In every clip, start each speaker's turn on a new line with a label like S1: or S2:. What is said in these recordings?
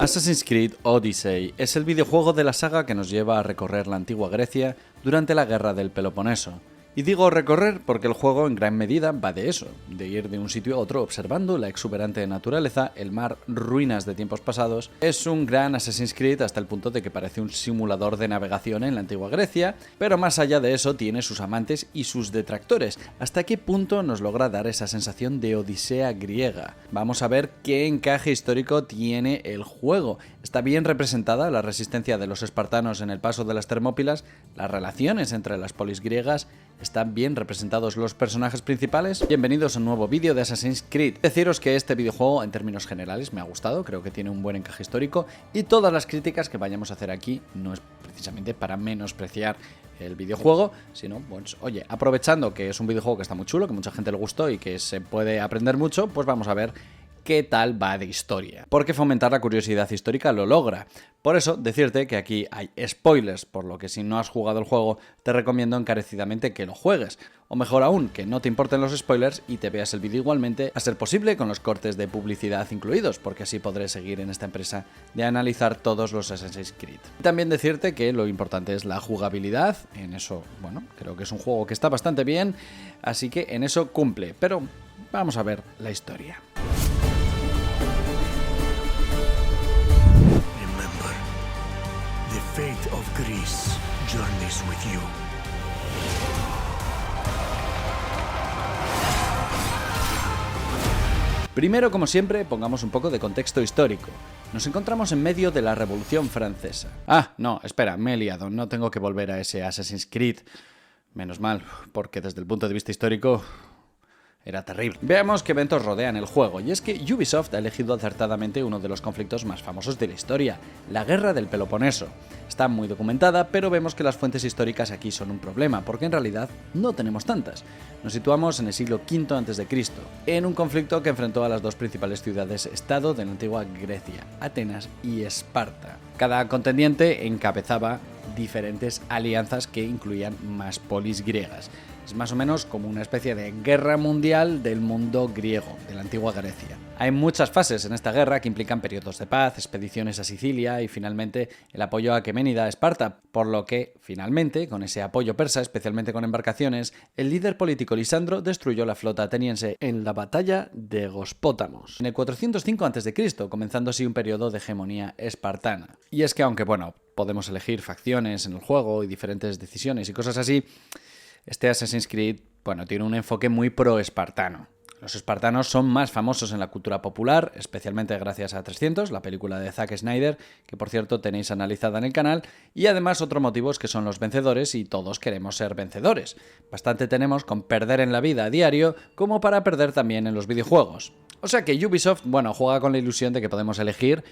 S1: Assassin's Creed Odyssey es el videojuego de la saga que nos lleva a recorrer la antigua Grecia durante la Guerra del Peloponeso. Y digo recorrer porque el juego en gran medida va de eso, de ir de un sitio a otro observando la exuberante naturaleza, el mar, ruinas de tiempos pasados. Es un gran Assassin's Creed hasta el punto de que parece un simulador de navegación en la antigua Grecia, pero más allá de eso tiene sus amantes y sus detractores. ¿Hasta qué punto nos logra dar esa sensación de odisea griega? Vamos a ver qué encaje histórico tiene el juego. Está bien representada la resistencia de los espartanos en el paso de las Termópilas, las relaciones entre las polis griegas, ¿están bien representados los personajes principales? Bienvenidos a un nuevo vídeo de Assassin's Creed. Deciros que este videojuego en términos generales me ha gustado, creo que tiene un buen encaje histórico y todas las críticas que vayamos a hacer aquí no es precisamente para menospreciar el videojuego, sino, pues, oye, aprovechando que es un videojuego que está muy chulo, que mucha gente le gustó y que se puede aprender mucho, pues vamos a ver qué tal va de historia. Porque fomentar la curiosidad histórica lo logra. Por eso, decirte que aquí hay spoilers, por lo que si no has jugado el juego, te recomiendo encarecidamente que lo juegues. O mejor aún, que no te importen los spoilers y te veas el vídeo igualmente, a ser posible con los cortes de publicidad incluidos, porque así podré seguir en esta empresa de analizar todos los Assassin's Creed. Y también decirte que lo importante es la jugabilidad, en eso, bueno, creo que es un juego que está bastante bien, así que en eso cumple, pero vamos a ver la historia.
S2: The fate of Greece journeys with you.
S1: Primero, como siempre, pongamos un poco de contexto histórico. Nos encontramos en medio de la Revolución Francesa. Ah, no, espera, me he liado, no tengo que volver a ese Assassin's Creed. Menos mal, porque desde el punto de vista histórico era terrible. Veamos qué eventos rodean el juego, y es que Ubisoft ha elegido acertadamente uno de los conflictos más famosos de la historia, la Guerra del Peloponeso. Está muy documentada, pero vemos que las fuentes históricas aquí son un problema, porque en realidad no tenemos tantas. Nos situamos en el siglo V a.C., en un conflicto que enfrentó a las dos principales ciudades-estado de la antigua Grecia, Atenas y Esparta. Cada contendiente encabezaba diferentes alianzas que incluían más polis griegas. Es más o menos como una especie de guerra mundial del mundo griego, de la antigua Grecia. Hay muchas fases en esta guerra que implican periodos de paz, expediciones a Sicilia y finalmente el apoyo aqueménida a Esparta, por lo que, finalmente, con ese apoyo persa, especialmente con embarcaciones, el líder político Lisandro destruyó la flota ateniense en la batalla de Gospótamos, en el 405 a.C., comenzando así un periodo de hegemonía espartana. Y es que aunque, bueno, podemos elegir facciones en el juego y diferentes decisiones y cosas así, este Assassin's Creed, bueno, tiene un enfoque muy pro-espartano. Los espartanos son más famosos en la cultura popular, especialmente gracias a 300, la película de Zack Snyder, que por cierto tenéis analizada en el canal, y además otro motivo es que son los vencedores y todos queremos ser vencedores. Bastante tenemos con perder en la vida a diario como para perder también en los videojuegos. O sea que Ubisoft, bueno, juega con la ilusión de que podemos elegir,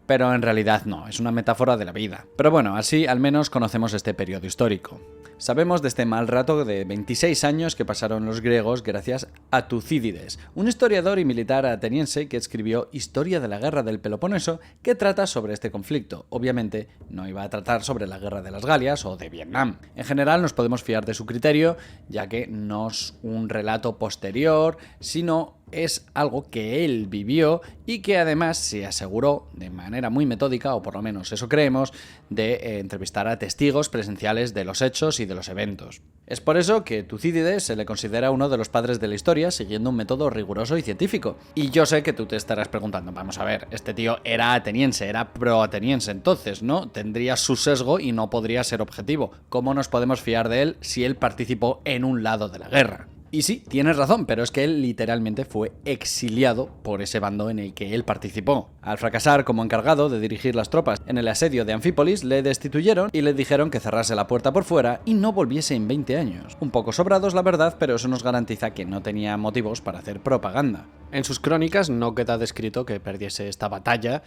S1: pero en realidad no, es una metáfora de la vida. Pero bueno, así al menos conocemos este periodo histórico. Sabemos de este mal rato de 26 años que pasaron los griegos gracias a Tucídides, un historiador y militar ateniense que escribió Historia de la Guerra del Peloponeso, que trata sobre este conflicto. Obviamente no iba a tratar sobre la Guerra de las Galias o de Vietnam. En general nos podemos fiar de su criterio, ya que no es un relato posterior, sino es algo que él vivió y que además se aseguró de manera muy metódica, o por lo menos eso creemos, de entrevistar a testigos presenciales de los hechos y de los eventos. Es por eso que Tucídides se le considera uno de los padres de la historia, siguiendo un método riguroso y científico. Y yo sé que tú te estarás preguntando, vamos a ver, este tío era ateniense, era pro-ateniense, entonces, ¿no? Tendría su sesgo y no podría ser objetivo. ¿Cómo nos podemos fiar de él si él participó en un lado de la guerra? Y sí, tienes razón, pero es que él literalmente fue exiliado por ese bando en el que él participó. Al fracasar como encargado de dirigir las tropas en el asedio de Anfípolis, le destituyeron y le dijeron que cerrase la puerta por fuera y no volviese en 20 años. Un poco sobrados, la verdad, pero eso nos garantiza que no tenía motivos para hacer propaganda. En sus crónicas no queda descrito que perdiese esta batalla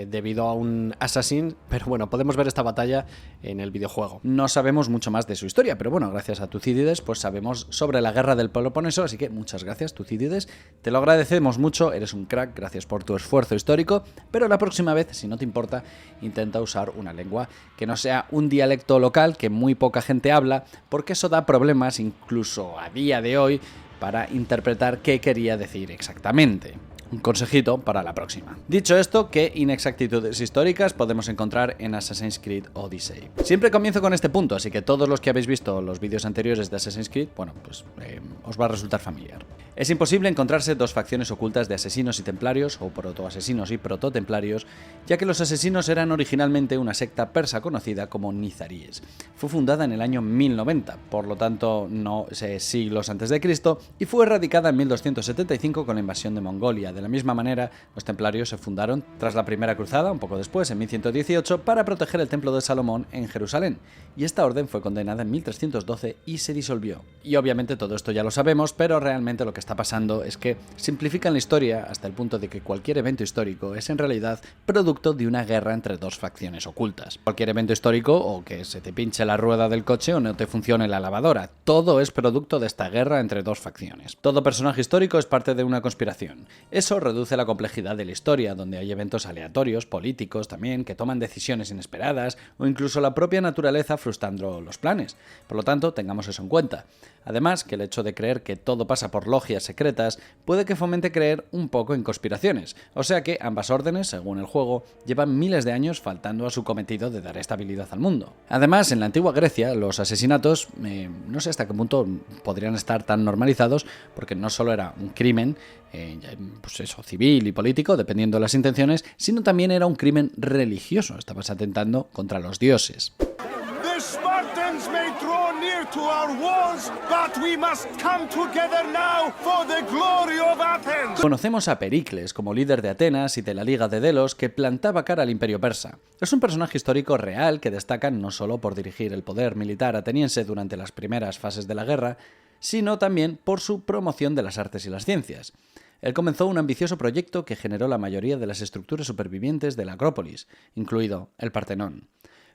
S1: debido a un assassin, pero bueno, podemos ver esta batalla en el videojuego. No sabemos mucho más de su historia, pero bueno, gracias a Tucídides pues sabemos sobre la Guerra del Peloponeso, así que muchas gracias, Tucídides. Te lo agradecemos mucho, eres un crack, gracias por tu esfuerzo histórico, pero la próxima vez, si no te importa, intenta usar una lengua que no sea un dialecto local que muy poca gente habla, porque eso da problemas incluso a día de hoy para interpretar qué quería decir exactamente. un consejito para la próxima. Dicho esto, ¿qué inexactitudes históricas podemos encontrar en Assassin's Creed Odyssey? Siempre comienzo con este punto, así que todos los que habéis visto los vídeos anteriores de Assassin's Creed, bueno, pues os va a resultar familiar. Es imposible encontrarse dos facciones ocultas de asesinos y templarios, o protoasesinos y prototemplarios, ya que los asesinos eran originalmente una secta persa conocida como Nizaríes. Fue fundada en el año 1090, por lo tanto no sé, siglos antes de Cristo, y fue erradicada en 1275 con la invasión de Mongolia. De la misma manera, los templarios se fundaron tras la primera cruzada, un poco después, en 1118, para proteger el templo de Salomón en Jerusalén, y esta orden fue condenada en 1312 y se disolvió. Y obviamente todo esto ya lo sabemos, pero realmente lo que está pasando es que simplifican la historia hasta el punto de que cualquier evento histórico es en realidad producto de una guerra entre dos facciones ocultas. Cualquier evento histórico, o que se te pinche la rueda del coche o no te funcione la lavadora, todo es producto de esta guerra entre dos facciones. Todo personaje histórico es parte de una conspiración. Eso reduce la complejidad de la historia, donde hay eventos aleatorios, políticos también, que toman decisiones inesperadas, o incluso la propia naturaleza frustrando los planes. Por lo tanto, tengamos eso en cuenta. Además, que el hecho de creer que todo pasa por logias secretas puede que fomente creer un poco en conspiraciones, o sea que ambas órdenes, según el juego, llevan miles de años faltando a su cometido de dar estabilidad al mundo. Además, en la antigua Grecia, los asesinatos, no sé hasta qué punto podrían estar tan normalizados, porque no solo era un crimen, pues eso, civil y político, dependiendo de las intenciones, sino también era un crimen religioso, estabas atentando contra los dioses.
S3: To our walls, but we must come together now for the glory of Athens.
S1: Conocemos a Pericles como líder de Atenas y de la Liga de Delos que plantaba cara al Imperio Persa. Es un personaje histórico real que destaca no solo por dirigir el poder militar ateniense durante las primeras fases de la guerra, sino también por su promoción de las artes y las ciencias. Él comenzó un ambicioso proyecto que generó la mayoría de las estructuras supervivientes de la Acrópolis, incluido el Partenón.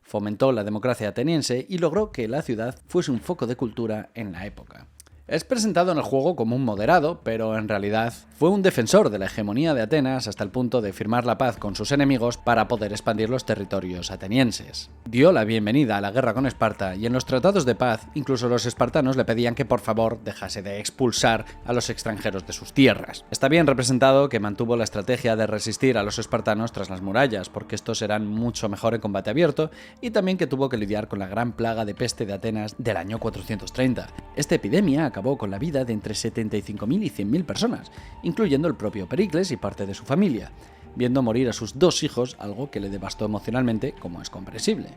S1: Fomentó la democracia ateniense y logró que la ciudad fuese un foco de cultura en la época. Es presentado en el juego como un moderado, pero en realidad fue un defensor de la hegemonía de Atenas hasta el punto de firmar la paz con sus enemigos para poder expandir los territorios atenienses. Dio la bienvenida a la guerra con Esparta y en los tratados de paz incluso los espartanos le pedían que por favor dejase de expulsar a los extranjeros de sus tierras. Está bien representado que mantuvo la estrategia de resistir a los espartanos tras las murallas, porque estos eran mucho mejor en combate abierto, y también que tuvo que lidiar con la gran plaga de peste de Atenas del año 430. Esta epidemia acabó con la vida de entre 75.000 y 100.000 personas, incluyendo el propio Pericles y parte de su familia, viendo morir a sus dos hijos, algo que le devastó emocionalmente, como es comprensible.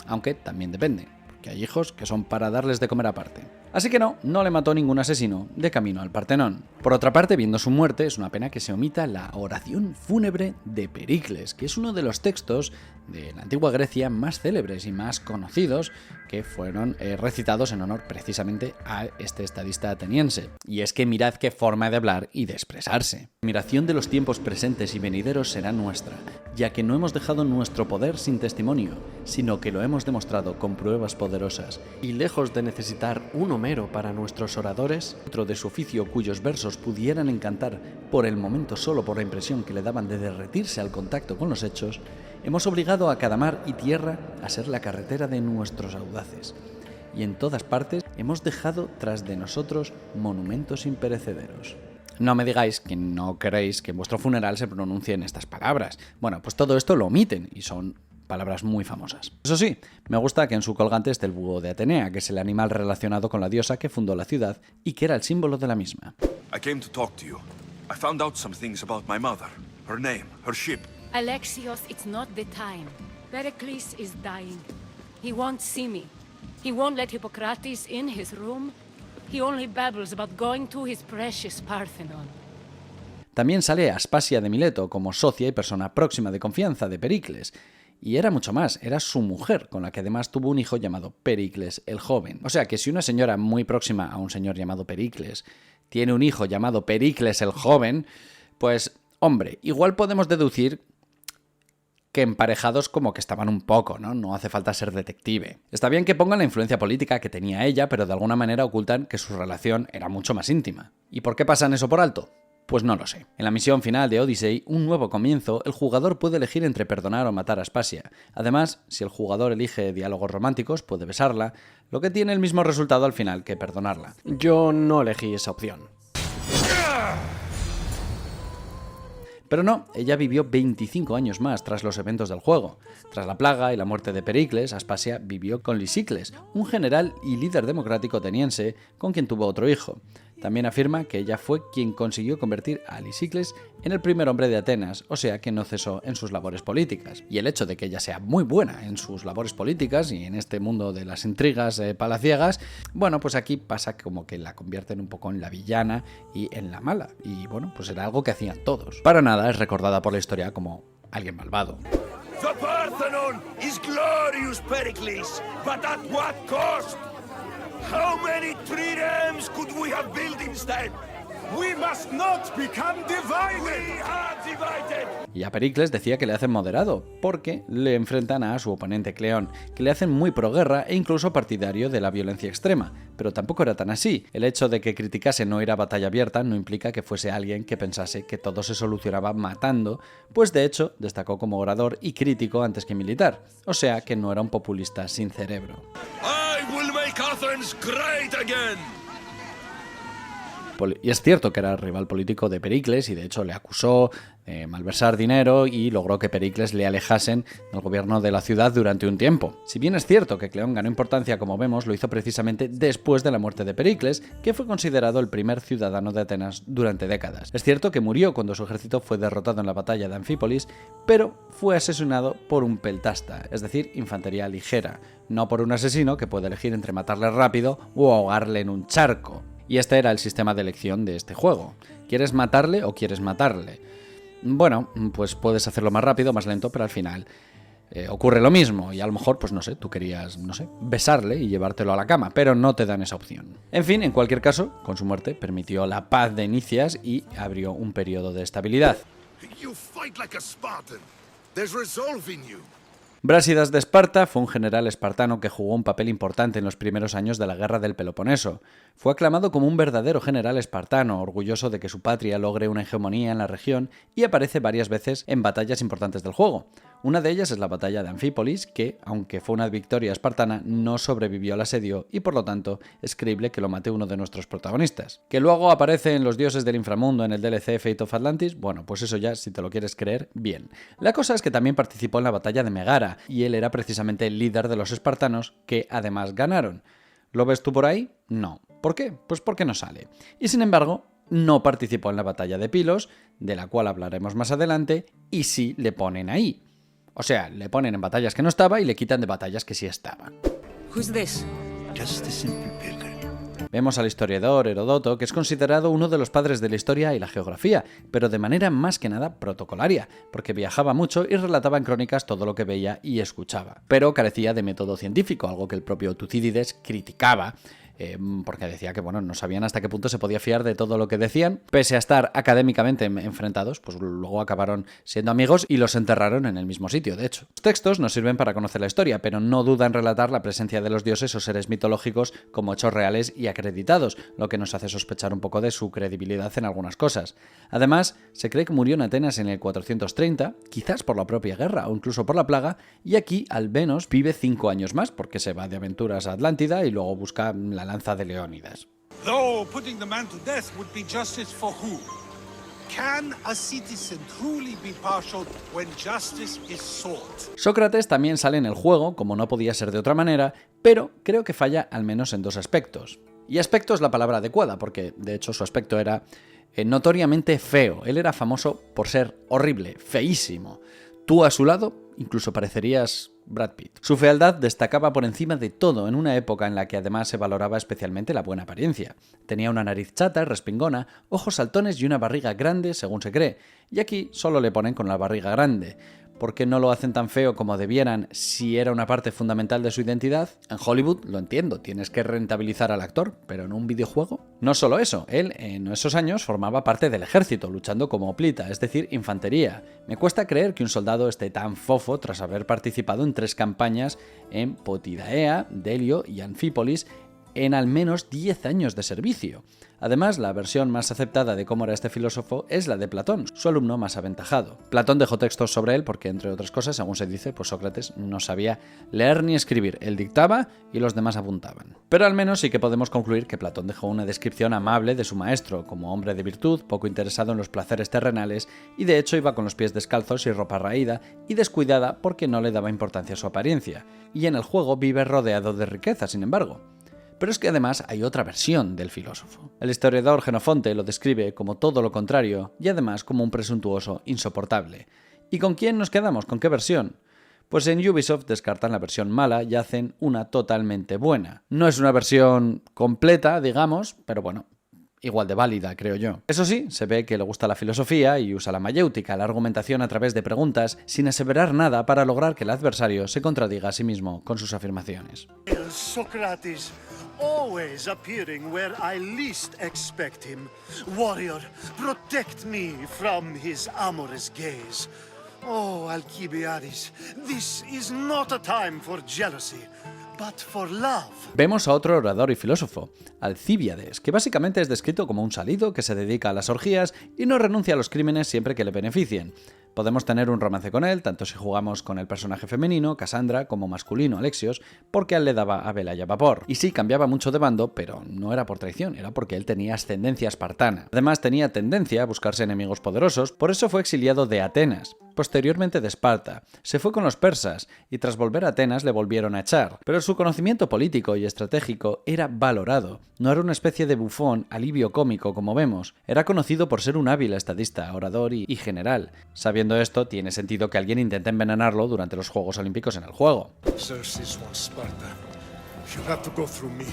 S1: Aunque también depende, porque hay hijos que son para darles de comer aparte. Así que no le mató ningún asesino de camino al Partenón. Por otra parte, viendo su muerte, es una pena que se omita la oración fúnebre de Pericles, que es uno de los textos de la antigua Grecia más célebres y más conocidos que fueron recitados en honor precisamente a este estadista ateniense. Y es que mirad qué forma de hablar y de expresarse. La admiración de los tiempos presentes y venideros será nuestra, ya que no hemos dejado nuestro poder sin testimonio, sino que lo hemos demostrado con pruebas poderosas, y lejos de necesitar un Homero para nuestros oradores, otro de su oficio cuyos versos pudieran encantar por el momento solo por la impresión que le daban de derretirse al contacto con los hechos, hemos obligado a cada mar y tierra a ser la carretera de nuestros audaces, y en todas partes hemos dejado tras de nosotros monumentos imperecederos. No me digáis que no queréis que en vuestro funeral se pronuncien estas palabras. Bueno, pues todo esto lo omiten y son palabras muy famosas. Eso sí, me gusta que en su colgante esté el búho de Atenea, que es el animal relacionado con la diosa que fundó la ciudad y que era el símbolo de la misma.
S4: I came to talk to you. I found out some things about my mother, her name, her ship.
S5: Alexios, it's not the time. Pericles is dying. He won't see me. He won't let Hippocrates in his room. He only babbles about going to his precious Parthenon.
S1: También sale Aspasia de Mileto como socia y persona próxima de confianza de Pericles. Y era mucho más, era su mujer, con la que además tuvo un hijo llamado Pericles el Joven. O sea que si una señora muy próxima a un señor llamado Pericles tiene un hijo llamado Pericles el Joven, pues, hombre, igual podemos deducir que emparejados como que estaban un poco, ¿no? No hace falta ser detective. Está bien que pongan la influencia política que tenía ella, pero de alguna manera ocultan que su relación era mucho más íntima. ¿Y por qué pasan eso por alto? Pues no lo sé. En la misión final de Odyssey, Un nuevo comienzo, el jugador puede elegir entre perdonar o matar a Aspasia. Además, si el jugador elige diálogos románticos, puede besarla, lo que tiene el mismo resultado al final que perdonarla.
S6: Yo no elegí esa opción.
S1: Pero no, ella vivió 25 años más tras los eventos del juego. Tras la plaga y la muerte de Pericles, Aspasia vivió con Lisicles, un general y líder democrático ateniense con quien tuvo otro hijo. También afirma que ella fue quien consiguió convertir a Lisicles en el primer hombre de Atenas, o sea que no cesó en sus labores políticas. Y el hecho de que ella sea muy buena en sus labores políticas y en este mundo de las intrigas palaciegas, bueno, pues aquí pasa como que la convierten un poco en la villana y en la mala. Y bueno, pues era algo que hacían todos. Para nada es recordada por la historia como alguien malvado.
S3: The Parthenon is glorious, Pericles, but at what cost? How many triremes could we have built instead? We must not become divided. We are divided.
S1: Y a Pericles decía que le hacen moderado, porque le enfrentan a su oponente Cleón, que le hacen muy proguerra e incluso partidario de la violencia extrema. Pero tampoco era tan así. El hecho de que criticase no ir a batalla abierta no implica que fuese alguien que pensase que todo se solucionaba matando, pues de hecho destacó como orador y crítico antes que militar. O sea que no era un populista sin cerebro.
S3: I will make Athens great again.
S1: Y es cierto que era rival político de Pericles y de hecho le acusó de malversar dinero y logró que Pericles le alejasen del gobierno de la ciudad durante un tiempo. Si bien es cierto que Cleón ganó importancia, como vemos, lo hizo precisamente después de la muerte de Pericles, que fue considerado el primer ciudadano de Atenas durante décadas. Es cierto que murió cuando su ejército fue derrotado en la batalla de Anfípolis, pero fue asesinado por un peltasta, es decir, infantería ligera, no por un asesino que puede elegir entre matarle rápido o ahogarle en un charco. Y este era el sistema de elección de este juego. ¿Quieres matarle o quieres matarle? Bueno, pues puedes hacerlo más rápido, más lento, pero al final ocurre lo mismo. Y a lo mejor, pues no sé, tú querías, no sé, besarle y llevártelo a la cama, pero no te dan esa opción. En fin, en cualquier caso, con su muerte permitió la paz de Nicias y abrió un periodo de estabilidad.
S3: You fight like a Spartan. There's resolve in you.
S1: Brásidas de Esparta fue un general espartano que jugó un papel importante en los primeros años de la guerra del Peloponeso. Fue aclamado como un verdadero general espartano, orgulloso de que su patria logre una hegemonía en la región, y aparece varias veces en batallas importantes del juego. Una de ellas es la batalla de Anfípolis, que, aunque fue una victoria espartana, no sobrevivió al asedio y por lo tanto es creíble que lo mate uno de nuestros protagonistas. ¿Que luego aparece en Los dioses del inframundo en el DLC Fate of Atlantis? Bueno, pues eso ya, si te lo quieres creer, bien. La cosa es que también participó en la batalla de Megara, y él era precisamente el líder de los espartanos, que además ganaron. ¿Lo ves tú por ahí? No. ¿Por qué? Pues porque no sale. Y sin embargo, no participó en la batalla de Pilos, de la cual hablaremos más adelante, y sí le ponen ahí. O sea, le ponen en batallas que no estaba y le quitan de batallas que sí estaban.
S5: Who's this?
S2: Just a simple pilgrim.
S1: Vemos al historiador Heródoto, que es considerado uno de los padres de la historia y la geografía, pero de manera más que nada protocolaria, porque viajaba mucho y relataba en crónicas todo lo que veía y escuchaba. Pero carecía de método científico, algo que el propio Tucídides criticaba, porque decía que bueno, no sabían hasta qué punto se podía fiar de todo lo que decían. Pese a estar académicamente enfrentados, pues luego acabaron siendo amigos y los enterraron en el mismo sitio, de hecho. Los textos nos sirven para conocer la historia, pero no dudan en relatar la presencia de los dioses o seres mitológicos como hechos reales y acreditados, lo que nos hace sospechar un poco de su credibilidad en algunas cosas. Además, se cree que murió en Atenas en el 430, quizás por la propia guerra o incluso por la plaga, y aquí al menos vive 5 años más, porque se va de aventuras a Atlántida y luego busca la lanza de Leónidas.
S6: Though putting the man to death would be justice for who? Can a citizen truly be partial when justice is sought?
S1: Sócrates también sale en el juego, como no podía ser de otra manera, pero creo que falla al menos en 2 aspectos. Y aspecto es la palabra adecuada, porque de hecho su aspecto era notoriamente feo. Él era famoso por ser horrible, feísimo. Tú a su lado incluso parecerías Brad Pitt. Su fealdad destacaba por encima de todo en una época en la que además se valoraba especialmente la buena apariencia. Tenía una nariz chata y respingona, ojos saltones y una barriga grande, según se cree, y aquí solo le ponen con la barriga grande. ¿Por qué no lo hacen tan feo como debieran si era una parte fundamental de su identidad? En Hollywood, lo entiendo, tienes que rentabilizar al actor, pero en un videojuego. No solo eso, él en esos años formaba parte del ejército, luchando como hoplita, es decir, infantería. Me cuesta creer que un soldado esté tan fofo tras haber participado en 3 campañas en Potidaea, Delio y Anfípolis, en al menos 10 años de servicio. Además, la versión más aceptada de cómo era este filósofo es la de Platón, su alumno más aventajado. Platón dejó textos sobre él porque, entre otras cosas, según se dice, pues Sócrates no sabía leer ni escribir. Él dictaba y los demás apuntaban. Pero al menos sí que podemos concluir que Platón dejó una descripción amable de su maestro, como hombre de virtud, poco interesado en los placeres terrenales, y de hecho iba con los pies descalzos y ropa raída y descuidada porque no le daba importancia a su apariencia. Y en el juego vive rodeado de riqueza, sin embargo. Pero es que además hay otra versión del filósofo. El historiador Jenofonte lo describe como todo lo contrario y además como un presuntuoso insoportable. ¿Y con quién nos quedamos? ¿Con qué versión? Pues en Ubisoft descartan la versión mala y hacen una totalmente buena. No es una versión completa, digamos, pero bueno, igual de válida, creo yo. Eso sí, se ve que le gusta la filosofía y usa la mayéutica, la argumentación a través de preguntas, sin aseverar nada para lograr que el adversario se contradiga a sí mismo con sus afirmaciones.
S2: El Socrates, always appearing where I least expect him. Warrior, protect me from his amorous gaze. Oh, Alcibiades, this is not a time for jealousy, but for love.
S1: Vemos a otro orador y filósofo, Alcibíades, que básicamente es descrito como un salido que se dedica a las orgías y no renuncia a los crímenes siempre que le beneficien. Podemos tener un romance con él, tanto si jugamos con el personaje femenino, Casandra, como masculino, Alexios, porque a él le daba a vela y a vapor. Y sí, cambiaba mucho de bando, pero no era por traición, era porque él tenía ascendencia espartana. Además, tenía tendencia a buscarse enemigos poderosos, por eso fue exiliado de Atenas, posteriormente de Esparta. Se fue con los persas, y tras volver a Atenas le volvieron a echar. Pero su conocimiento político y estratégico era valorado. No era una especie de bufón, alivio cómico, como vemos. Era conocido por ser un hábil estadista, orador y general. Sabiendo esto, tiene sentido que alguien intente envenenarlo durante los Juegos Olímpicos en el juego.
S3: Xerxes wants Sparta. He'll have to go through me.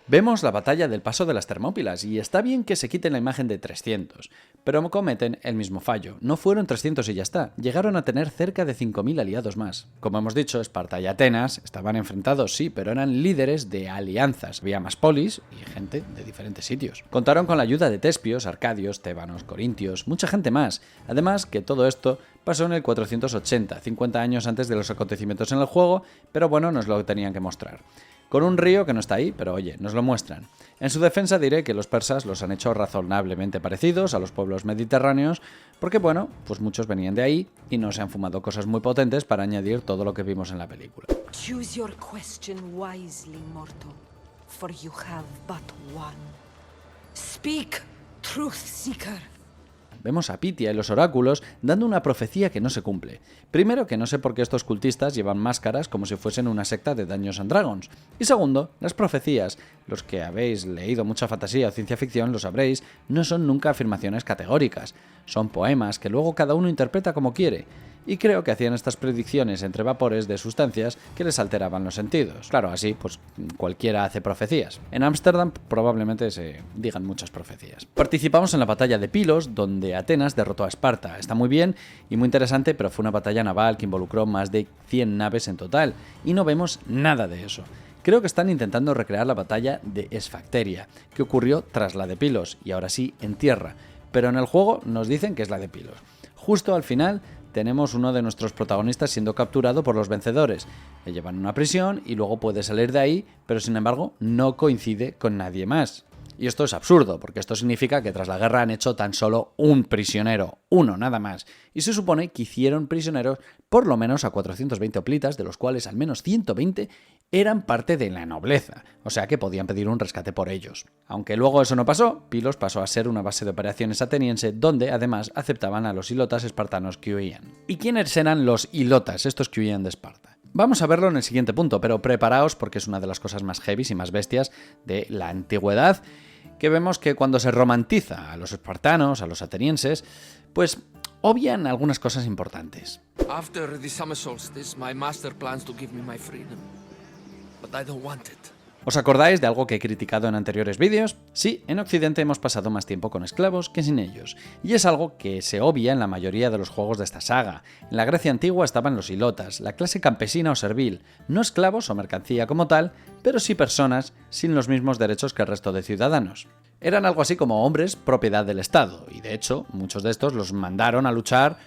S1: Vemos la batalla del paso de las Termópilas, y está bien que se quiten la imagen de 300, pero cometen el mismo fallo. No fueron 300 y ya está, llegaron a tener cerca de 5.000 aliados más. Como hemos dicho, Esparta y Atenas estaban enfrentados, sí, pero eran líderes de alianzas. Había más polis y gente de diferentes sitios. Contaron con la ayuda de tespios, arcadios, tebanos, corintios, mucha gente más. Además, que todo esto pasó en el 480, 50 años antes de los acontecimientos en el juego, pero bueno, nos lo tenían que mostrar. Con un río que no está ahí, pero oye, nos lo muestran. En su defensa diré que los persas los han hecho razonablemente parecidos a los pueblos mediterráneos, porque bueno, pues muchos venían de ahí y no se han fumado cosas muy potentes para añadir todo lo que vimos en la película.
S7: Choose your question wisely, mortal, for you have but one. Speak, truth seeker.
S1: Vemos a Pitia y los oráculos dando una profecía que no se cumple. Primero, que no sé por qué estos cultistas llevan máscaras como si fuesen una secta de Dungeons and Dragons. Y segundo, las profecías, los que habéis leído mucha fantasía o ciencia ficción lo sabréis, no son nunca afirmaciones categóricas. Son poemas que luego cada uno interpreta como quiere. Y creo que hacían estas predicciones entre vapores de sustancias que les alteraban los sentidos. Claro, así pues cualquiera hace profecías. En Ámsterdam probablemente se digan muchas profecías. Participamos en la batalla de Pilos, donde Atenas derrotó a Esparta. Está muy bien y muy interesante, pero fue una batalla naval que involucró más de 100 naves en total, y no vemos nada de eso. Creo que están intentando recrear la batalla de Esfacteria, que ocurrió tras la de Pilos, y ahora sí en tierra, pero en el juego nos dicen que es la de Pilos. Justo al final tenemos uno de nuestros protagonistas siendo capturado por los vencedores. Le llevan a una prisión y luego puede salir de ahí, pero sin embargo no coincide con nadie más. Y esto es absurdo, porque esto significa que tras la guerra han hecho tan solo un prisionero, uno nada más. Y se supone que hicieron prisioneros por lo menos a 420 hoplitas, de los cuales al menos 120 eran parte de la nobleza, o sea que podían pedir un rescate por ellos. Aunque luego eso no pasó, Pilos pasó a ser una base de operaciones ateniense, donde además aceptaban a los ilotas espartanos que huían. ¿Y quiénes eran los ilotas, estos que huían de Esparta? Vamos a verlo en el siguiente punto, pero preparaos porque es una de las cosas más heavy y más bestias de la antigüedad, que vemos que cuando se romantiza a los espartanos, a los atenienses, pues obvian algunas cosas importantes.
S8: After the summer solstice, my master plans to give me my freedom. But I don't want it.
S1: ¿Os acordáis de algo que he criticado en anteriores vídeos? Sí, en Occidente hemos pasado más tiempo con esclavos que sin ellos, y es algo que se obvia en la mayoría de los juegos de esta saga. En la Grecia antigua estaban los ilotas, la clase campesina o servil, no esclavos o mercancía como tal, pero sí personas sin los mismos derechos que el resto de ciudadanos. Eran algo así como hombres propiedad del Estado, y de hecho muchos de estos los mandaron a luchar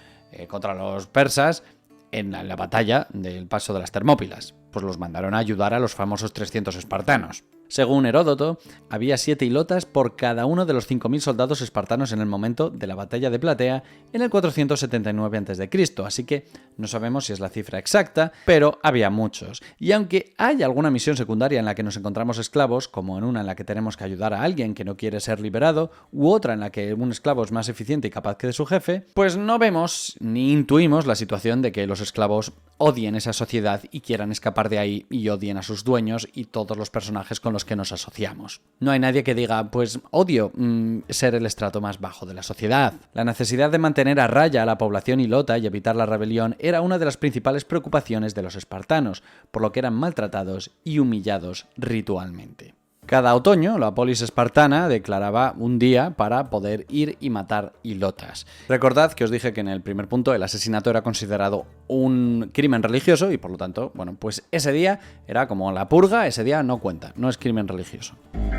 S1: contra los persas en la batalla del paso de las Termópilas. pues los mandaron a ayudar a los famosos 300 espartanos. Según Heródoto, había 7 hilotas por cada uno de los 5.000 soldados espartanos en el momento de la batalla de Platea en el 479 a.C., así que no sabemos si es la cifra exacta, pero había muchos. Y aunque hay alguna misión secundaria en la que nos encontramos esclavos, como en una en la que tenemos que ayudar a alguien que no quiere ser liberado, u otra en la que un esclavo es más eficiente y capaz que de su jefe, pues no vemos ni intuimos la situación de que los esclavos odien esa sociedad y quieran escapar de ahí y odien a sus dueños y todos los personajes con los que nos asociamos. No hay nadie que diga, pues odio ser el estrato más bajo de la sociedad. La necesidad de mantener a raya a la población hilota y evitar la rebelión era una de las principales preocupaciones de los espartanos, por lo que eran maltratados y humillados ritualmente. Cada otoño, la polis espartana declaraba un día para poder ir y matar hilotas. Recordad que os dije que en el primer punto el asesinato era considerado un crimen religioso y por lo tanto, bueno, pues ese día era como la purga, ese día no cuenta, no es crimen religioso.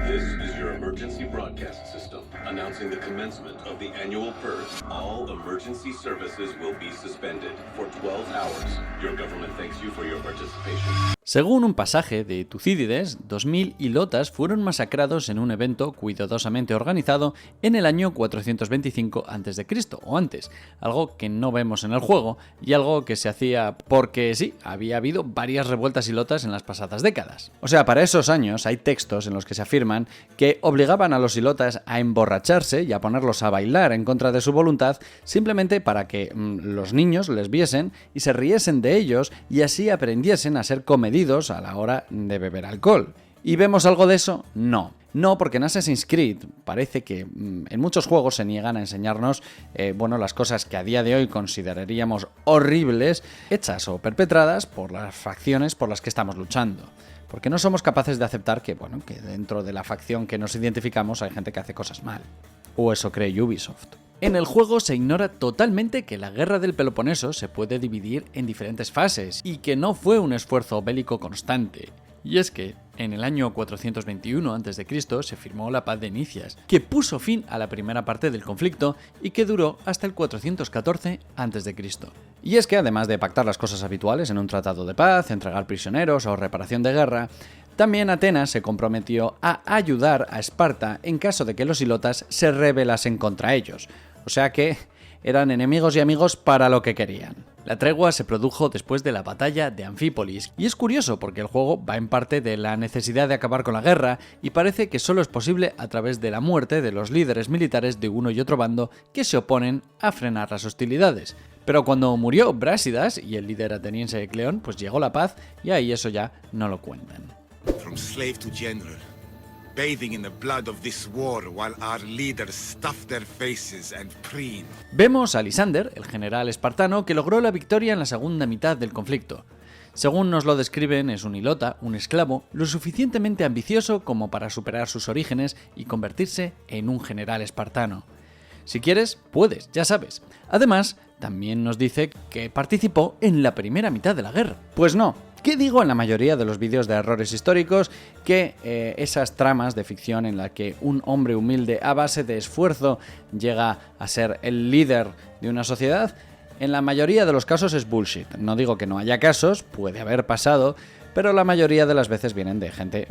S9: This is your emergency broadcast system, announcing the commencement of the annual purge. All emergency services will be suspended for 12 hours. Your government thanks you for your participation.
S1: Según un pasaje de Tucídides, 2.000 hilotas fueron masacrados en un evento cuidadosamente organizado en el año 425 a.C. o antes, algo que no vemos en el juego y algo que se hacía porque sí, había habido varias revueltas hilotas en las pasadas décadas. O sea, para esos años hay textos en los que se afirman que obligaban a los hilotas a emborracharse y a ponerlos a bailar en contra de su voluntad simplemente para que los niños les viesen y se riesen de ellos y así aprendiesen a ser comedidos a la hora de beber alcohol. ¿Y vemos algo de eso? No. No, porque en Assassin's Creed parece que en muchos juegos se niegan a enseñarnos las cosas que a día de hoy consideraríamos horribles, hechas o perpetradas por las facciones por las que estamos luchando. Porque no somos capaces de aceptar que dentro de la facción que nos identificamos hay gente que hace cosas mal. O eso cree Ubisoft. En el juego se ignora totalmente que la guerra del Peloponeso se puede dividir en diferentes fases y que no fue un esfuerzo bélico constante. Y es que, en el año 421 a.C. se firmó la Paz de Nicias, que puso fin a la primera parte del conflicto y que duró hasta el 414 a.C. Y es que, además de pactar las cosas habituales en un tratado de paz, entregar prisioneros o reparación de guerra, también Atenas se comprometió a ayudar a Esparta en caso de que los hilotas se rebelasen contra ellos. O sea que eran enemigos y amigos para lo que querían. La tregua se produjo después de la batalla de Anfípolis, y es curioso porque el juego va en parte de la necesidad de acabar con la guerra, y parece que solo es posible a través de la muerte de los líderes militares de uno y otro bando que se oponen a frenar las hostilidades. Pero cuando murió Brásidas y el líder ateniense Cleón, pues llegó la paz, y ahí eso ya no lo cuentan.
S10: From slave to general, bathing in the blood of this war while our leaders stuff their faces and preen.
S1: Vemos a Lysander, el general espartano, que logró la victoria en la segunda mitad del conflicto. Según nos lo describen, es un hilota, un esclavo, lo suficientemente ambicioso como para superar sus orígenes y convertirse en un general espartano. Si quieres, puedes, ya sabes. Además, también nos dice que participó en la primera mitad de la guerra. Pues no. ¿Qué digo en la mayoría de los vídeos de errores históricos? Que esas tramas de ficción en la que un hombre humilde a base de esfuerzo llega a ser el líder de una sociedad, en la mayoría de los casos es bullshit. No digo que no haya casos, puede haber pasado, pero la mayoría de las veces vienen de gente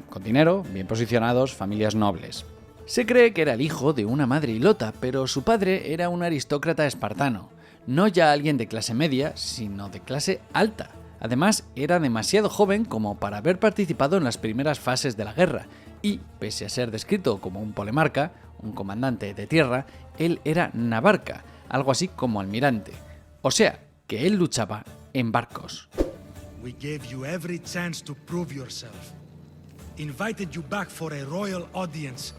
S1: con dinero, bien posicionados, familias nobles. Se cree que era el hijo de una madre hilota, pero su padre era un aristócrata espartano, no ya alguien de clase media, sino de clase alta. Además, era demasiado joven como para haber participado en las primeras fases de la guerra, y, pese a ser descrito como un polemarca, un comandante de tierra, él era navarca, algo así como almirante. O sea, que él luchaba en barcos.
S11: We gave you every chance to prove yourself. Invited you back for a royal audience.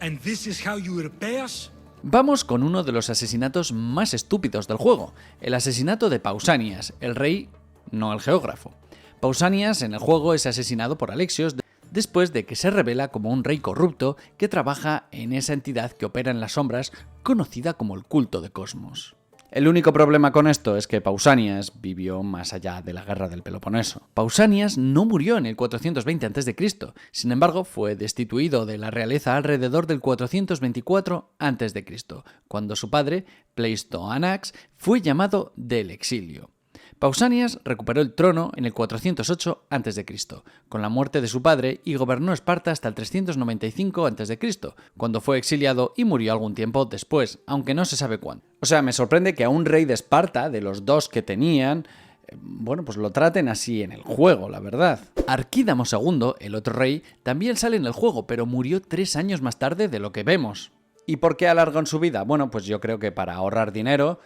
S11: And this is how you repay us?
S1: Vamos con uno de los asesinatos más estúpidos del juego, el asesinato de Pausanias, el rey, no el geógrafo. Pausanias en el juego es asesinado por Alexios después de que se revela como un rey corrupto que trabaja en esa entidad que opera en las sombras, conocida como el culto de Cosmos. El único problema con esto es que Pausanias vivió más allá de la guerra del Peloponeso. Pausanias no murió en el 420 a.C., sin embargo fue destituido de la realeza alrededor del 424 a.C., cuando su padre, Pleistoanax, fue llamado del exilio. Pausanias recuperó el trono en el 408 a.C., con la muerte de su padre, y gobernó Esparta hasta el 395 a.C., cuando fue exiliado y murió algún tiempo después, aunque no se sabe cuándo. O sea, me sorprende que a un rey de Esparta, de los dos que tenían, pues lo traten así en el juego, la verdad. Arquídamo II, el otro rey, también sale en el juego, pero murió 3 años más tarde de lo que vemos. ¿Y por qué alargan su vida? Bueno, pues yo creo que para ahorrar dinero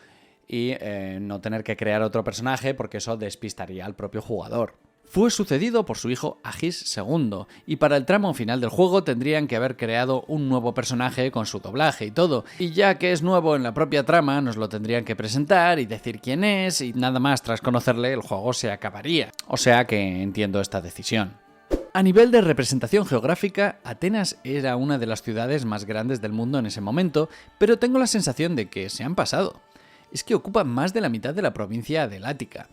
S1: y no tener que crear otro personaje, porque eso despistaría al propio jugador. Fue sucedido por su hijo Agis II, y para el tramo final del juego tendrían que haber creado un nuevo personaje con su doblaje y todo, y ya que es nuevo en la propia trama, nos lo tendrían que presentar y decir quién es, y nada más tras conocerle el juego se acabaría. O sea que entiendo esta decisión. A nivel de representación geográfica, Atenas era una de las ciudades más grandes del mundo en ese momento, pero tengo la sensación de que se han pasado. Es que ocupa más de la mitad de la provincia del Ática.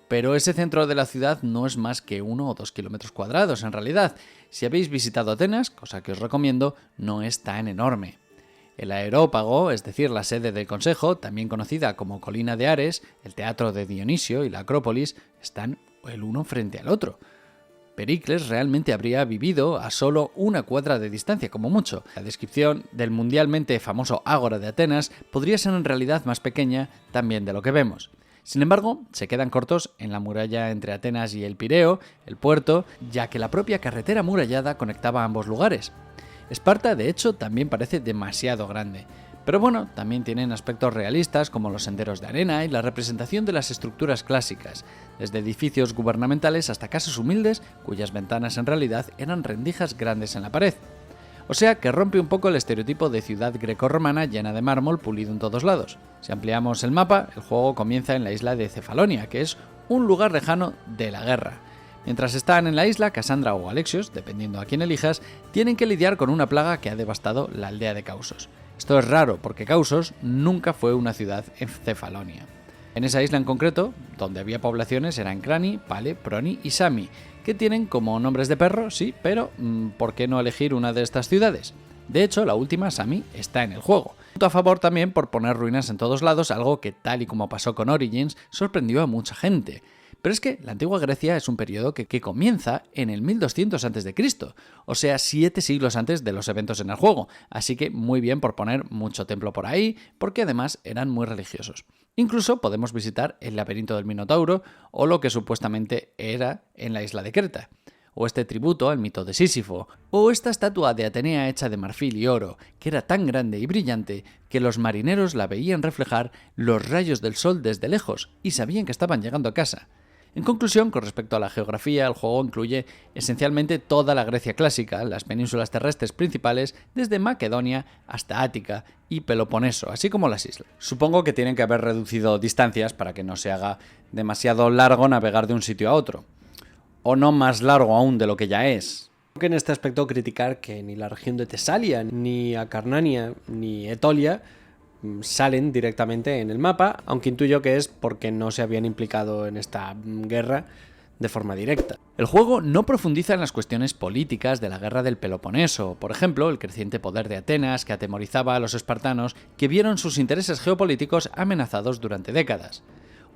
S1: Pero ese centro de la ciudad no es más que 1 o 2 kilómetros cuadrados en realidad. Si habéis visitado Atenas, cosa que os recomiendo, no es tan enorme. El Areópago, es decir, la sede del Consejo, también conocida como Colina de Ares, el Teatro de Dionisio y la Acrópolis, están el uno frente al otro. Pericles realmente habría vivido a solo 1 cuadra de distancia, como mucho. La descripción del mundialmente famoso Ágora de Atenas podría ser en realidad más pequeña también de lo que vemos. Sin embargo, se quedan cortos en la muralla entre Atenas y el Pireo, el puerto, ya que la propia carretera amurallada conectaba ambos lugares. Esparta, de hecho, también parece demasiado grande. Pero bueno, también tienen aspectos realistas como los senderos de arena y la representación de las estructuras clásicas, desde edificios gubernamentales hasta casas humildes cuyas ventanas en realidad eran rendijas grandes en la pared. O sea que rompe un poco el estereotipo de ciudad grecorromana llena de mármol pulido en todos lados. Si ampliamos el mapa, el juego comienza en la isla de Cefalonia, que es un lugar lejano de la guerra. Mientras están en la isla, Cassandra o Alexios, dependiendo a quién elijas, tienen que lidiar con una plaga que ha devastado la aldea de Causos. Esto es raro porque Causos nunca fue una ciudad en Cefalonia. En esa isla en concreto, donde había poblaciones, eran Crani, Pale, Proni y Sami, que tienen como nombres de perro, sí, pero ¿por qué no elegir una de estas ciudades? De hecho, la última, Sami, está en el juego. Punto a favor también por poner ruinas en todos lados, algo que, tal y como pasó con Origins, sorprendió a mucha gente. Pero es que la antigua Grecia es un periodo que comienza en el 1200 a.C., o sea, 7 siglos antes de los eventos en el juego, así que muy bien por poner mucho templo por ahí, porque además eran muy religiosos. Incluso podemos visitar el laberinto del Minotauro, o lo que supuestamente era en la isla de Creta, o este tributo al mito de Sísifo, o esta estatua de Atenea hecha de marfil y oro, que era tan grande y brillante que los marineros la veían reflejar los rayos del sol desde lejos y sabían que estaban llegando a casa. En conclusión, con respecto a la geografía, el juego incluye esencialmente toda la Grecia clásica, las penínsulas terrestres principales, desde Macedonia hasta Ática y Peloponeso, así como las islas. Supongo que tienen que haber reducido distancias para que no se haga demasiado largo navegar de un sitio a otro. O no más largo aún de lo que ya es.
S12: Creo que en este aspecto criticar que ni la región de Tesalia, ni Acarnania, ni Etolia salen directamente en el mapa, aunque intuyo que es porque no se habían implicado en esta guerra de forma directa.
S1: El juego no profundiza en las cuestiones políticas de la guerra del Peloponeso, por ejemplo, el creciente poder de Atenas que atemorizaba a los espartanos que vieron sus intereses geopolíticos amenazados durante décadas.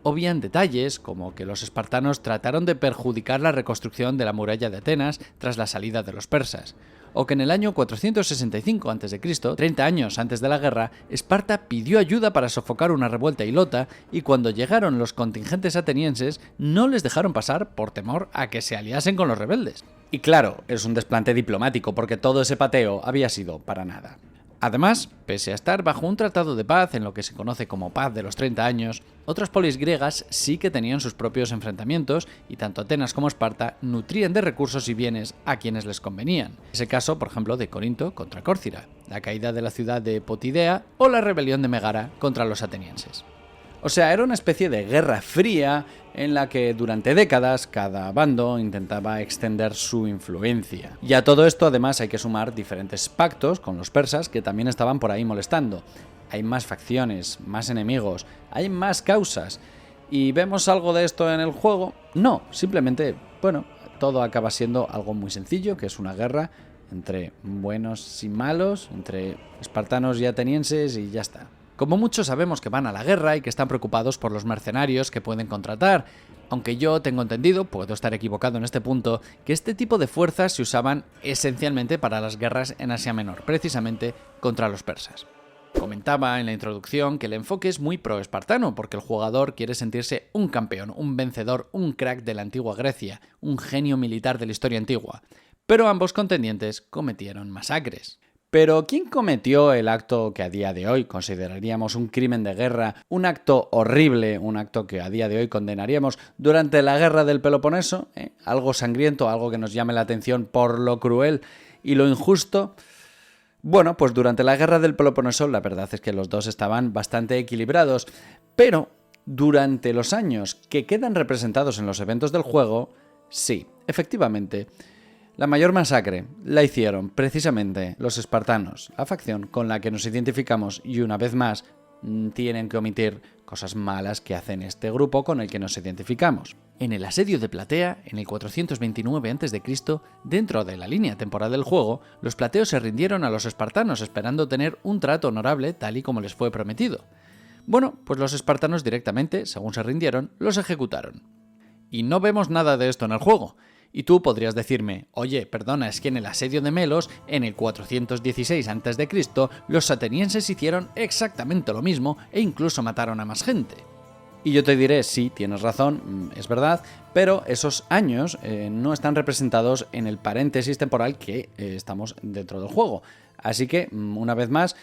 S1: Obvian detalles como que los espartanos trataron de perjudicar la reconstrucción de la muralla de Atenas tras la salida de los persas, o que en el año 465 a.C., 30 años antes de la guerra, Esparta pidió ayuda para sofocar una revuelta ilota y cuando llegaron los contingentes atenienses no les dejaron pasar por temor a que se aliasen con los rebeldes. Y claro, es un desplante diplomático porque todo ese pateo había sido para nada. Además, pese a estar bajo un tratado de paz en lo que se conoce como Paz de los 30 años, otras polis griegas sí que tenían sus propios enfrentamientos y tanto Atenas como Esparta nutrían de recursos y bienes a quienes les convenían. Ese caso, por ejemplo, de Corinto contra Córcira, la caída de la ciudad de Potidea o la rebelión de Megara contra los atenienses. O sea, era una especie de guerra fría en la que durante décadas cada bando intentaba extender su influencia. Y a todo esto además hay que sumar diferentes pactos con los persas que también estaban por ahí molestando. Hay más facciones, más enemigos, hay más causas. ¿Y vemos algo de esto en el juego? No, simplemente, todo acaba siendo algo muy sencillo, que es una guerra entre buenos y malos, entre espartanos y atenienses y ya está. Como muchos sabemos que van a la guerra y que están preocupados por los mercenarios que pueden contratar, aunque yo tengo entendido, puedo estar equivocado en este punto, que este tipo de fuerzas se usaban esencialmente para las guerras en Asia Menor, precisamente contra los persas. Comentaba en la introducción que el enfoque es muy pro-espartano, porque el jugador quiere sentirse un campeón, un vencedor, un crack de la antigua Grecia, un genio militar de la historia antigua. Pero ambos contendientes cometieron masacres. Pero ¿quién cometió el acto que a día de hoy consideraríamos un crimen de guerra, un acto horrible, un acto que a día de hoy condenaríamos durante la guerra del Peloponeso? Algo sangriento, algo que nos llame la atención por lo cruel y lo injusto. Bueno, pues durante la guerra del Peloponeso la verdad es que los dos estaban bastante equilibrados, pero durante los años que quedan representados en los eventos del juego, sí, efectivamente, la mayor masacre la hicieron precisamente los espartanos, la facción con la que nos identificamos y una vez más tienen que omitir cosas malas que hacen este grupo con el que nos identificamos. En el asedio de Platea, en el 429 a.C., dentro de la línea temporal del juego, los plateos se rindieron a los espartanos esperando tener un trato honorable tal y como les fue prometido. Bueno, pues los espartanos directamente, según se rindieron, los ejecutaron. Y no vemos nada de esto en el juego. Y tú podrías decirme, oye, perdona, es que en el asedio de Melos, en el 416 a.C., los atenienses hicieron exactamente lo mismo e incluso mataron a más gente. Y yo te diré, sí, tienes razón, es verdad, pero esos años no están representados en el paréntesis temporal que estamos dentro del juego. Así que, una vez más,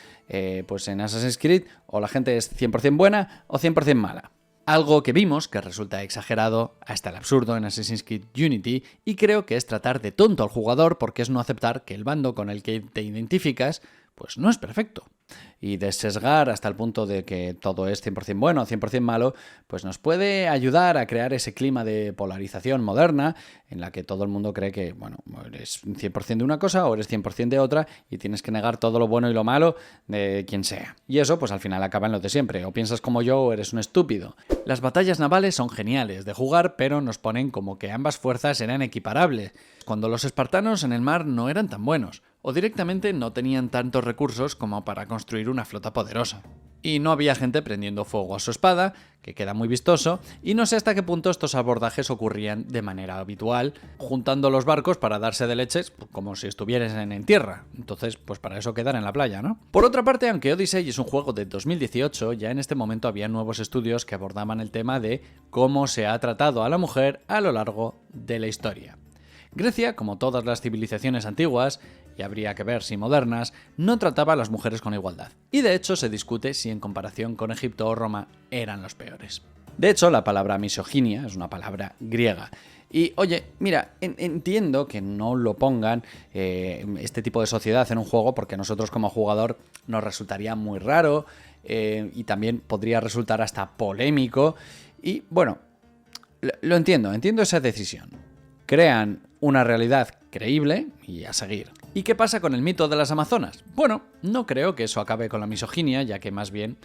S1: pues en Assassin's Creed o la gente es 100% buena o 100% mala. Algo que vimos que resulta exagerado hasta el absurdo en Assassin's Creed Unity y creo que es tratar de tonto al jugador porque es no aceptar que el bando con el que te identificas pues no es perfecto. Y de sesgar hasta el punto de que todo es 100% bueno o 100% malo, pues nos puede ayudar a crear ese clima de polarización moderna en la que todo el mundo cree que, bueno, eres 100% de una cosa o eres 100% de otra y tienes que negar todo lo bueno y lo malo de quien sea. Y eso, pues al final acaba en lo de siempre. O piensas como yo o eres un estúpido. Las batallas navales son geniales de jugar, pero nos ponen como que ambas fuerzas eran equiparables, cuando los espartanos en el mar no eran tan buenos, o directamente no tenían tantos recursos como para construir una flota poderosa. Y no había gente prendiendo fuego a su espada, que queda muy vistoso, y no sé hasta qué punto estos abordajes ocurrían de manera habitual, juntando los barcos para darse de leches como si estuviesen en tierra. Entonces, pues para eso quedar en la playa, ¿no? Por otra parte, aunque Odyssey es un juego de 2018, ya en este momento había nuevos estudios que abordaban el tema de cómo se ha tratado a la mujer a lo largo de la historia. Grecia, como todas las civilizaciones antiguas, y habría que ver si modernas, no trataba a las mujeres con igualdad. Y de hecho se discute si en comparación con Egipto o Roma eran los peores. De hecho, la palabra misoginia es una palabra griega. Y oye, mira, entiendo que no lo pongan este tipo de sociedad en un juego porque a nosotros como jugador nos resultaría muy raro y también podría resultar hasta polémico. Y bueno, lo entiendo esa decisión. Crean una realidad creíble y a seguir. ¿Y qué pasa con el mito de las Amazonas? Bueno, no creo que eso acabe con la misoginia, ya que más bien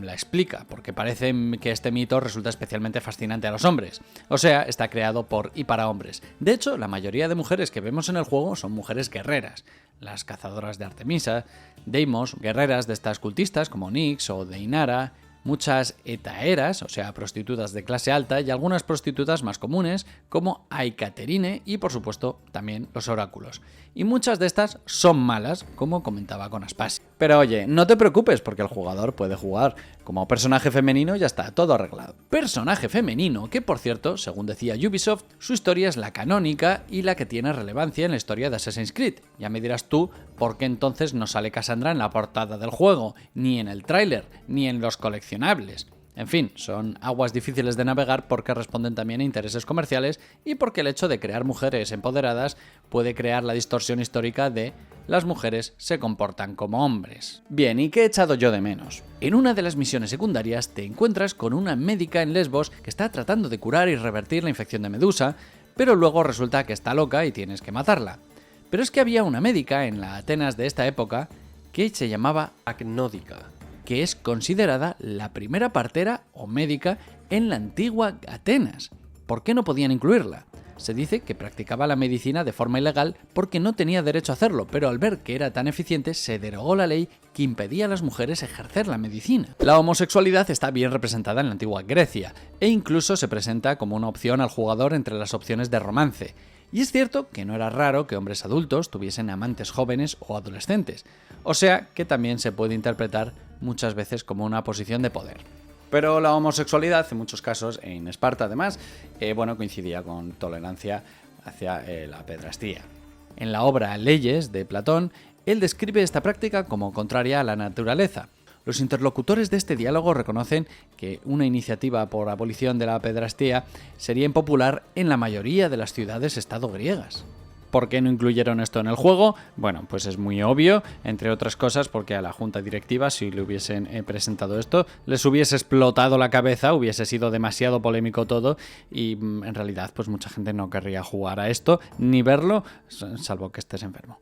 S1: la explica, porque parece que este mito resulta especialmente fascinante a los hombres. O sea, está creado por y para hombres. De hecho, la mayoría de mujeres que vemos en el juego son mujeres guerreras. Las cazadoras de Artemisa, Deimos, guerreras de estas cultistas como Nyx o Deinara, muchas etaeras, o sea, prostitutas de clase alta, y algunas prostitutas más comunes, como Aikaterine y, por supuesto, también los oráculos. Y muchas de estas son malas, como comentaba con Aspasia. Pero oye, no te preocupes, porque el jugador puede jugar como personaje femenino y ya está, todo arreglado. Personaje femenino que, por cierto, según decía Ubisoft, su historia es la canónica y la que tiene relevancia en la historia de Assassin's Creed. Ya me dirás tú por qué entonces no sale Cassandra en la portada del juego, ni en el tráiler, ni en los coleccionables. En fin, son aguas difíciles de navegar porque responden también a intereses comerciales y porque el hecho de crear mujeres empoderadas puede crear la distorsión histórica de las mujeres se comportan como hombres. Bien, ¿y qué he echado yo de menos? En una de las misiones secundarias te encuentras con una médica en Lesbos que está tratando de curar y revertir la infección de Medusa, pero luego resulta que está loca y tienes que matarla. Pero es que había una médica en la Atenas de esta época que se llamaba Acnódica, que es considerada la primera partera o médica en la antigua Atenas. ¿Por qué no podían incluirla? se dice que practicaba la medicina de forma ilegal porque no tenía derecho a hacerlo, pero al ver que era tan eficiente se derogó la ley que impedía a las mujeres ejercer la medicina. La homosexualidad está bien representada en la antigua Grecia e incluso se presenta como una opción al jugador entre las opciones de romance. Y es cierto que no era raro que hombres adultos tuviesen amantes jóvenes o adolescentes, o sea que también se puede interpretar muchas veces como una posición de poder. Pero la homosexualidad, en muchos casos, en Esparta además, coincidía con tolerancia hacia la pedrastía. En la obra Leyes de Platón, él describe esta práctica como contraria a la naturaleza. Los interlocutores de este diálogo reconocen que una iniciativa por abolición de la pedrastía sería impopular en la mayoría de las ciudades-estado griegas. ¿Por qué no incluyeron esto en el juego? Bueno, pues es muy obvio, entre otras cosas porque a la junta directiva, si le hubiesen presentado esto, les hubiese explotado la cabeza, hubiese sido demasiado polémico todo y en realidad pues mucha gente no querría jugar a esto ni verlo, salvo que estés enfermo.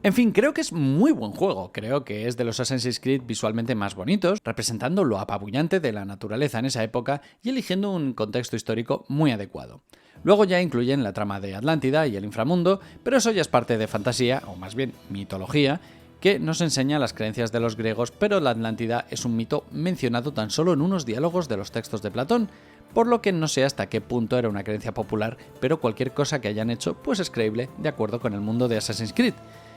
S1: En fin, creo que es muy buen juego, creo que es de los Assassin's Creed visualmente más bonitos, representando lo apabullante de la naturaleza en esa época y eligiendo un contexto histórico muy adecuado. Luego ya incluyen la trama de Atlántida y el inframundo, pero eso ya es parte de fantasía, o más bien mitología, que nos enseña las creencias de los griegos, pero la Atlántida es un mito mencionado tan solo en unos diálogos de los textos de Platón, por lo que no sé hasta qué punto era una creencia popular, pero cualquier cosa que hayan hecho pues es creíble de acuerdo con el mundo de Assassin's Creed.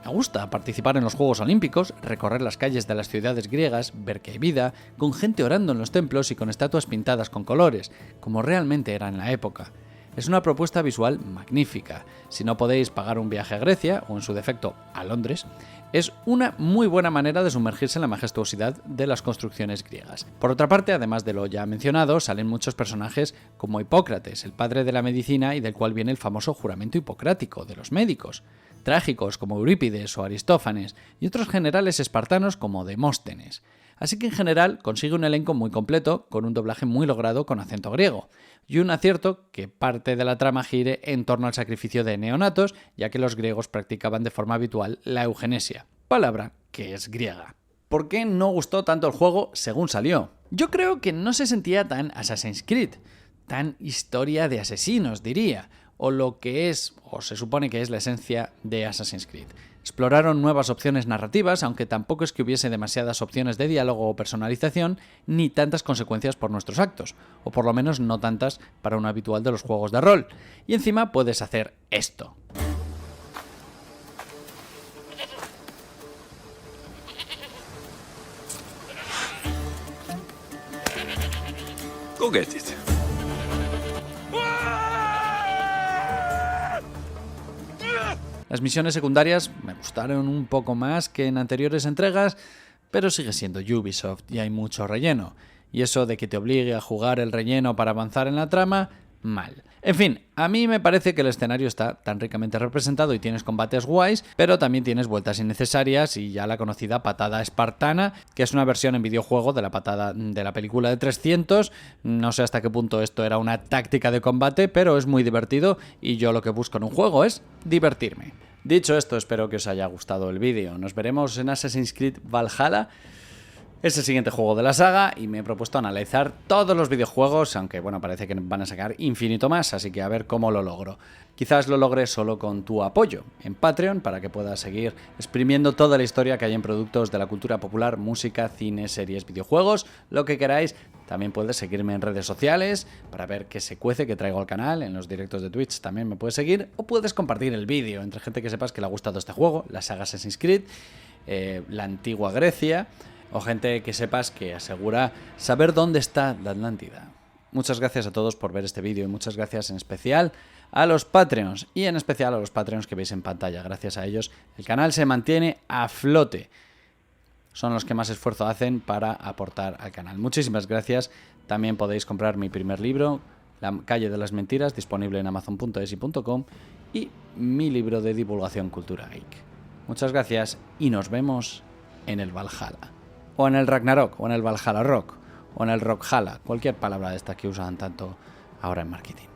S1: Me gusta participar en los Juegos Olímpicos, recorrer las calles de las ciudades griegas, ver que hay vida, con gente orando en los templos y con estatuas pintadas con colores, como realmente era en la época. Es una propuesta visual magnífica. Si no podéis pagar un viaje a Grecia, o en su defecto a Londres, es una muy buena manera de sumergirse en la majestuosidad de las construcciones griegas. Por otra parte, además de lo ya mencionado, salen muchos personajes como Hipócrates, el padre de la medicina y del cual viene el famoso juramento hipocrático de los médicos, trágicos como Eurípides o Aristófanes y otros generales espartanos como Demóstenes. Así que en general consigue un elenco muy completo, con un doblaje muy logrado con acento griego, y un acierto que parte de la trama gire en torno al sacrificio de neonatos, ya que los griegos practicaban de forma habitual la eugenesia, palabra que es griega. ¿Por qué no gustó tanto el juego según salió? Yo creo que no se sentía tan Assassin's Creed, tan historia de asesinos, diría, o lo que es, o se supone que es la esencia de Assassin's Creed. Exploraron nuevas opciones narrativas, aunque tampoco es que hubiese demasiadas opciones de diálogo o personalización, ni tantas consecuencias por nuestros actos, o por lo menos no tantas para un habitual de los juegos de rol. Y encima puedes hacer esto.
S4: Go get it.
S1: Las misiones secundarias me gustaron un poco más que en anteriores entregas, pero sigue siendo Ubisoft y hay mucho relleno. Y eso de que te obligue a jugar el relleno para avanzar en la trama, mal. En fin, a mí me parece que el escenario está tan ricamente representado y tienes combates guays, pero también tienes vueltas innecesarias y ya la conocida patada espartana, que es una versión en videojuego de la patada de la película de 300. No sé hasta qué punto esto era una táctica de combate, pero es muy divertido y yo lo que busco en un juego es divertirme. Dicho esto, espero que os haya gustado el vídeo. Nos veremos en Assassin's Creed Valhalla. Es el siguiente juego de la saga y me he propuesto analizar todos los videojuegos, aunque bueno, parece que van a sacar infinito más, así que a ver cómo lo logro. Quizás lo logre solo con tu apoyo en Patreon para que puedas seguir exprimiendo toda la historia que hay en productos de la cultura popular, música, cine, series, videojuegos, lo que queráis. También puedes seguirme en redes sociales para ver qué se cuece que traigo al canal, en los directos de Twitch también me puedes seguir, o puedes compartir el vídeo entre gente que sepas que le ha gustado este juego, la saga Assassin's Creed, la antigua Grecia, o gente que sepas que asegura saber dónde está la Atlántida. Muchas gracias a todos por ver este vídeo y muchas gracias en especial a los Patreons y en especial a los Patreons que veis en pantalla. Gracias a ellos el canal se mantiene a flote. Son los que más esfuerzo hacen para aportar al canal. Muchísimas gracias. También podéis comprar mi primer libro, La calle de las mentiras, disponible en amazon.es y .com, y mi libro de divulgación cultura geek. Muchas gracias y nos vemos en el Valhalla. O en el Ragnarok, o en el Valhalla Rock, o en el Rockhala, cualquier palabra de estas que usan tanto ahora en marketing.